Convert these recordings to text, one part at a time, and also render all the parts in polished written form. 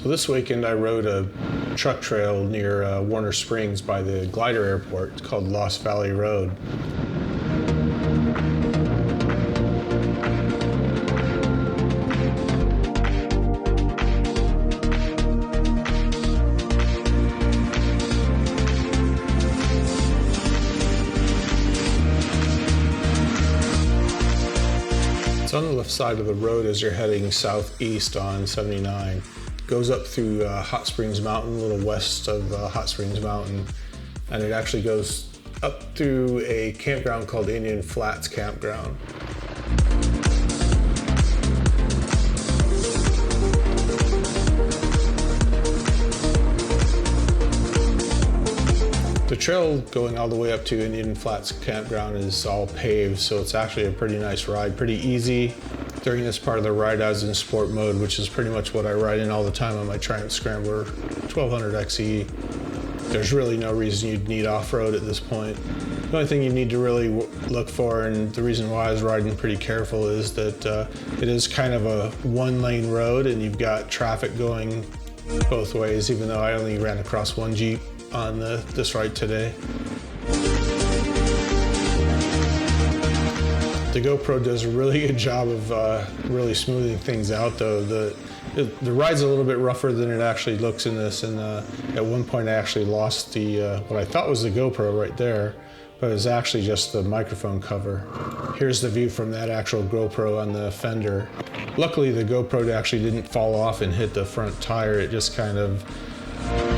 So this weekend I rode a truck trail near Warner Springs by the glider airport. It's called Lost Valley Road. It's on the left side of the road as you're heading southeast on 79. Goes up through Hot Springs Mountain, a little west of Hot Springs Mountain, and it actually goes up through a campground called Indian Flats Campground. The trail going all the way up to Indian Flats Campground is all paved, so it's actually a pretty nice ride, pretty easy. During this part of the ride, I was in sport mode, which is pretty much what I ride in all the time on my Triumph Scrambler 1200XE. There's really no reason you'd need off-road at this point. The only thing you need to really look for, and the reason why I was riding pretty careful, is that it is kind of a one-lane road and you've got traffic going both ways, even though I only ran across one Jeep on this ride today. The GoPro does a really good job of really smoothing things out, though. The ride's a little bit rougher than it actually looks in this, and at one point I actually lost what I thought was the GoPro right there, but it was actually just the microphone cover. Here's the view from that actual GoPro on the fender. Luckily the GoPro actually didn't fall off and hit the front tire, it just kind of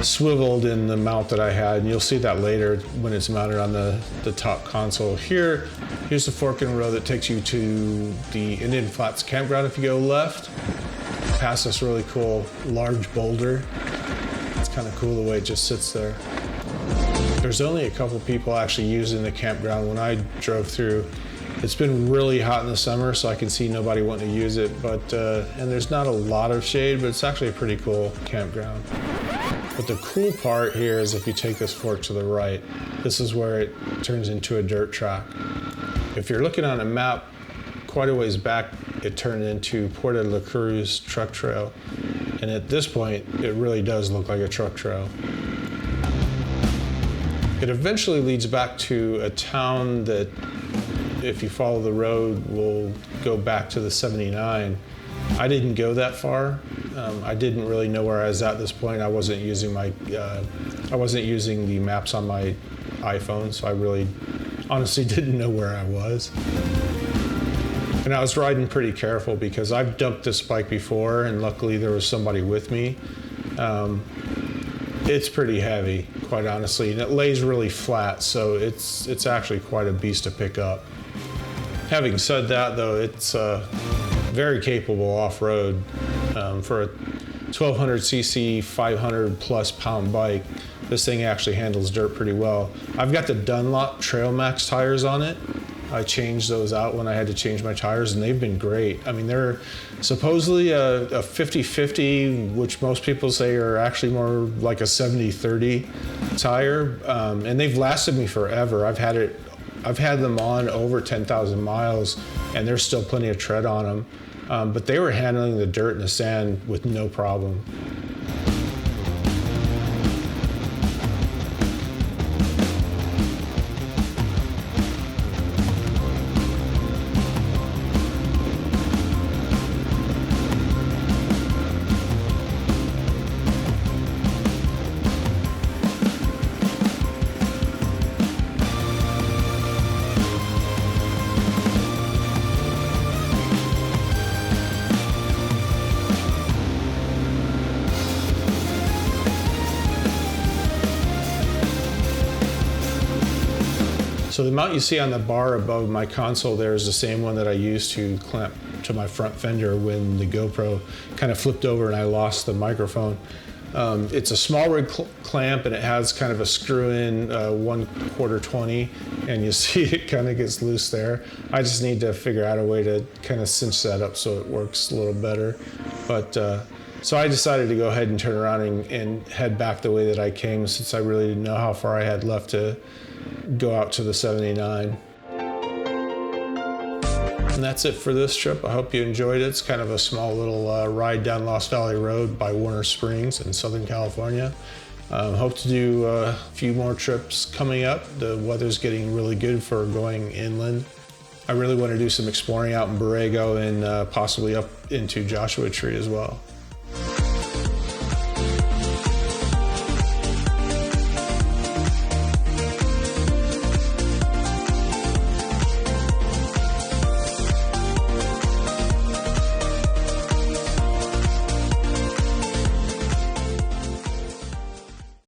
swiveled in the mount that I had, and you'll see that later when it's mounted on the top console. Here's the fork in the road that takes you to the Indian Flats Campground. If you go left, past this really cool large boulder. It's kind of cool the way it just sits there. There's only a couple people actually using the campground when I drove through. It's been really hot in the summer, so I can see nobody wanting to use it, and there's not a lot of shade, but it's actually a pretty cool campground. But the cool part here is if you take this fork to the right, this is where it turns into a dirt track. If you're looking on a map, quite a ways back, it turned into Puerto La Cruz truck trail. And at this point, it really does look like a truck trail. It eventually leads back to a town that, if you follow the road, will go back to the 79. I didn't go that far. I didn't really know where I was at this point. I wasn't using the maps on my iPhone, so I really honestly didn't know where I was. And I was riding pretty careful because I've dumped this bike before, and luckily there was somebody with me. It's pretty heavy, quite honestly, and it lays really flat, so it's actually quite a beast to pick up. Having said that, though, it's very capable off-road. For a 1200cc, 500 plus pound bike, this thing actually handles dirt pretty well. I've got the Dunlop Trail Max tires on it. I changed those out when I had to change my tires, and they've been great. I mean, they're supposedly a 50-50, which most people say are actually more like a 70-30 tire, and they've lasted me forever. I've had them on over 10,000 miles, and there's still plenty of tread on them. But they were handling the dirt and the sand with no problem. So the mount you see on the bar above my console there is the same one that I used to clamp to my front fender when the GoPro kind of flipped over and I lost the microphone. It's a small rig clamp, and it has kind of a screw-in 1/4 20, and you see it kind of gets loose there. I just need to figure out a way to kind of cinch that up so it works a little better. But so I decided to go ahead and turn around and head back the way that I came, since I really didn't know how far I had left to go out to the 79. And that's it for this trip. I hope you enjoyed it. It's kind of a small little ride down Lost Valley Road by Warner Springs in Southern California. Hope to do a few more trips coming up. The weather's getting really good for going inland. I really want to do some exploring out in Borrego and possibly up into Joshua Tree as well.